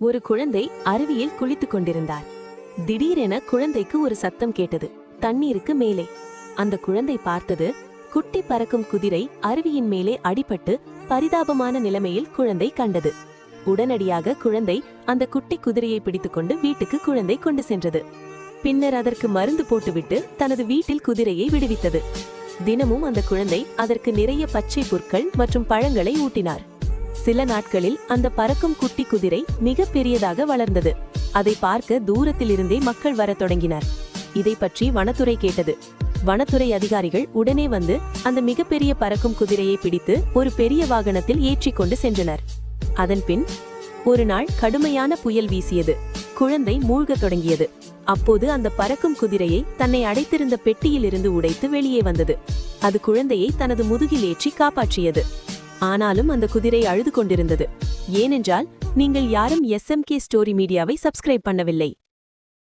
ஒரு குழந்தை அருவியில் குளித்துக் கொண்டிருந்தார். திடீரென குழந்தைக்கு ஒரு சத்தம் கேட்டது, தண்ணீருக்கு மேலே. அந்த குழந்தை பார்த்தது, குட்டி பறக்கும் குதிரை அருவியின் மேலே அடிபட்டு பரிதாபமான நிலைமையில் குழந்தை கண்டது. உடனடியாக குழந்தை அந்த குட்டி குதிரையை பிடித்துக்கொண்டு வீட்டுக்கு குழந்தை கொண்டு சென்றது. பின்னர் அதற்கு மருந்து போட்டுவிட்டு தனது வீட்டில் குதிரையை விடுவித்தது. தினமும் அந்த குழந்தை அதற்கு நிறைய பச்சை புற்கள் மற்றும் பழங்களை ஊட்டினார். சில நாட்களில் அந்த பறக்கும் குட்டி குதிரை மிக பெரியதாக வளர்ந்தது. அதை பார்க்க தூரத்திலிருந்தே மக்கள் வரத் தொடங்கினர். இதை பற்றி வனத்துறை கேட்டது. வனத்துறை அதிகாரிகள் உடனே வந்து அந்த மிகப்பெரிய பறக்கும் குதிரையை பிடித்து ஒரு பெரிய வாகனத்தில் ஏற்றிக்கொண்டு சென்றனர். அதன்பின் ஒரு நாள் கடுமையான புயல் வீசியது. குழந்தை மூழ்கத் தொடங்கியது. அப்போது அந்த பறக்கும் குதிரையை தன்னை அடைத்திருந்த பெட்டியிலிருந்து உடைத்து வெளியே வந்தது. அது குழந்தையை தனது முதுகில் ஏற்றி காப்பாற்றியது. ஆனாலும் அந்த குதிரை அழுது கொண்டிருந்தது. ஏனென்றால் நீங்கள் யாரும் SMK ஸ்டோரி மீடியாவை சப்ஸ்கிரைப் பண்ணவில்லை.